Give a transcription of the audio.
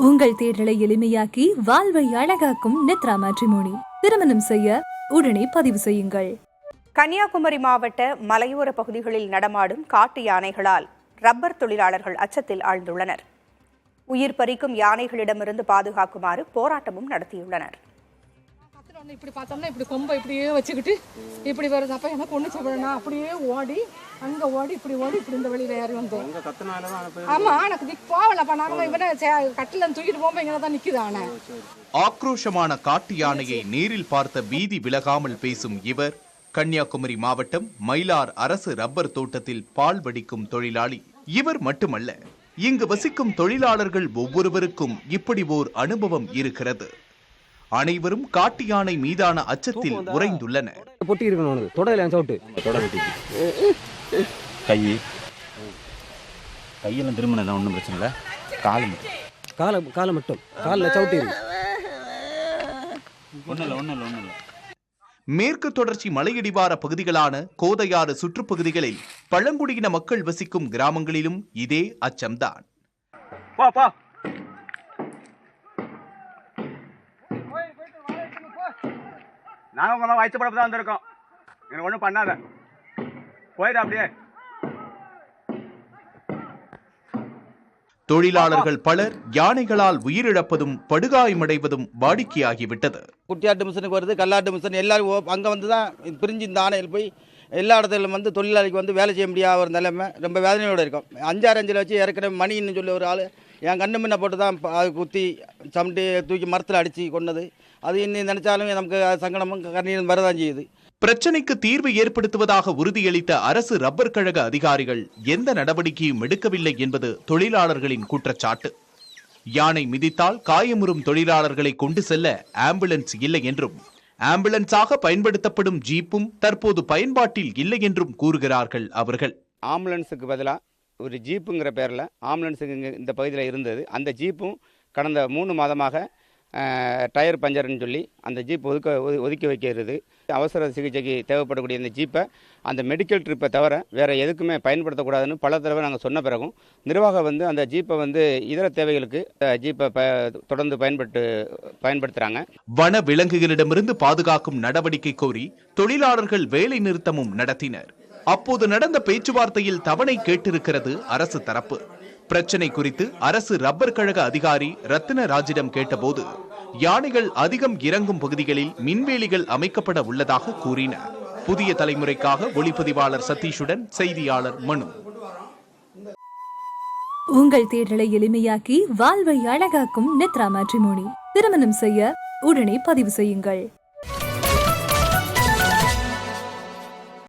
உங்கள் தேர்தலை எளிமையாக்கி வாழ்வை அழகாக்கும் நித்ரா மேட்ரிமோனி. திருமணம் செய்ய உடனே பதிவு செய்யுங்கள். கன்னியாகுமரி மாவட்ட மலையோர பகுதிகளில் நடமாடும் காட்டு யானைகளால் ரப்பர் தொழிலாளர்கள் அச்சத்தில் ஆழ்ந்துள்ளனர். உயிர் பறிக்கும் யானைகளிடமிருந்து பாதுகாக்குமாறு போராட்டமும் நடத்தியுள்ளனர். இப்படி பார்த்தோம்னா இப்படி கொம்பை இப்படியே வச்சுக்கிட்டு இப்படி வருது. அப்போ எனக்கு ஒன்று செய்யணும்னா அப்படியே ஓடி அங்கே ஓடி இப்படி இந்த வெளியில் ஏறி வந்தோம். ஆமாம், எனக்கு போகலப்பா. நாங்கள் இவனை கட்டில தூக்கிட்டு போகும்போது இங்கே தான் நிற்குது. ஆனை ஆக்ரோஷமான காட்டு யானையை நேரில் பார்த்த பீதி விலகாமல் பேசும் இவர் கன்னியாகுமரி மாவட்டம் மயிலார் அரசு ரப்பர் தோட்டத்தில் பால் வடிக்கும் தொழிலாளி. இவர் மட்டுமல்ல, இங்கு வசிக்கும் தொழிலாளர்கள் ஒவ்வொருவருக்கும் இப்படி ஓர் அனுபவம் இருக்கிறது. அனைவரும் காட்டு யானை மீதான அச்சத்தில் உறைந்துள்ளனர். பொட்டி இருக்கணும், தொடல சவுட்டு கையெல்லாம் திரும்பினதான் ஒன்றும் பிரச்சனை இல்லை. காலை மட்டும் காலில் சவுட்டு ஒன்றும் இல்லை. மேற்கு தொடர்ச்சி மலையடிவார பகுதிகளான கோதையாறு சுற்றுப்பகுதிகளில் பழங்குடியின மக்கள் வசிக்கும் கிராமங்களிலும் இதே அச்சம்தான். நாங்கள் உங்கள் வயிற்று படப்பு தான் வந்திருக்கோம். எனக்கு ஒன்றும் பண்ணாத, போயிடு அப்படியே. தொழிலாளர்கள் பலர் யானைகளால் உயிரிழப்பதும் படுகாயமடைவதும் வாடிக்கையாகிவிட்டது. குட்டியாட்டு மிஷினுக்கு வருது, கல்லாட்டு மிஷின் எல்லாரும் அங்கே வந்து தான் பிரிஞ்சு இந்த ஆணையில் போய் எல்லா இடத்துலையும் வந்து தொழிலாளிக்கு வந்து வேலை செய்ய முடியாத ஒரு நிலைமை ரொம்ப வேதனையோடு இருக்கும். 5-6 அஞ்சில் வச்சு ஏற்கனவே மணின்னு சொல்லி ஒரு ஆள் என் கண்ணு முன்ன போட்டு தான் அது குத்தி சமட்டி தூக்கி மரத்தில் அடித்து கொண்டது. அது இன்னும் நினைச்சாலும் நமக்கு சங்கடமும் கண்ணீரும் வரதான் செய்யுது. பிரச்சனைக்கு தீர்வு ஏற்படுத்துவதாக உறுதியளித்த அரசு ரப்பர் கழக அதிகாரிகள் எந்த நடவடிக்கையும் எடுக்கவில்லை என்பது தொழிலாளர்களின் குற்றச்சாட்டு. யானை மிதித்தால் காயமுறும் தொழிலாளர்களை கொண்டு செல்ல ஆம்புலன்ஸ் இல்லை என்றும், ஆம்புலன்ஸாக பயன்படுத்தப்படும் ஜீப்பும் தற்போது பயன்பாட்டில் இல்லை என்றும் கூறுகிறார்கள் அவர்கள். ஆம்புலன்ஸுக்கு பதிலாக ஒரு ஜீப்புங்கிற பேரில் ஆம்புலன்ஸுக்கு இந்த பகுதியில் இருந்தது. அந்த ஜீப்பும் கடந்த 3 மாதமாக டயர் பஞ்சர்னு சொல்லி அந்த ஜீப் ஒதுக்கி வைக்கிறது. அவசர சிகிச்சைக்கு தேவைப்படக்கூடிய இந்த ஜீப்பை அந்த மெடிக்கல் ட்ரிப்பை தவிர வேறு எதுக்குமே பயன்படுத்தக்கூடாதுன்னு பல தடவை நாங்கள் சொன்ன பிறகும் நிர்வாகம் வந்து அந்த ஜீப்பை வந்து இதர தேவைகளுக்கு ஜீப்பை தொடர்ந்து பயன்படுத்துகிறாங்க. வன விலங்குகளிடமிருந்து பாதுகாக்கும் நடவடிக்கை கோரி தொழிலாளர்கள் வேலை நிறுத்தமும் நடத்தினர். அப்போது நடந்த பேச்சுவார்த்தையில் தவணை கேட்டிருக்கிறது அரசு தரப்பு. பிரச்சனை குறித்து அரசு ரப்பர் கழக அதிகாரி ரத்தினராஜிடம் கேட்டபோது யானைகள் அதிகம் இறங்கும் பகுதிகளில் மின்வேலிகள் அமைக்கப்பட உள்ளதாக கூறினார். புதிய தலைமுறைக்காக ஒளிப்பதிவாளர் சதீஷுடன் செய்தியாளர் மனு. உங்கள் தேர்தலை எளிமையாக்கி வாழ்வை அழகாக்கும் நித்ரா மேட்ரிமோனி. திருமணம் செய்ய உடனே பதிவு செய்யுங்கள்.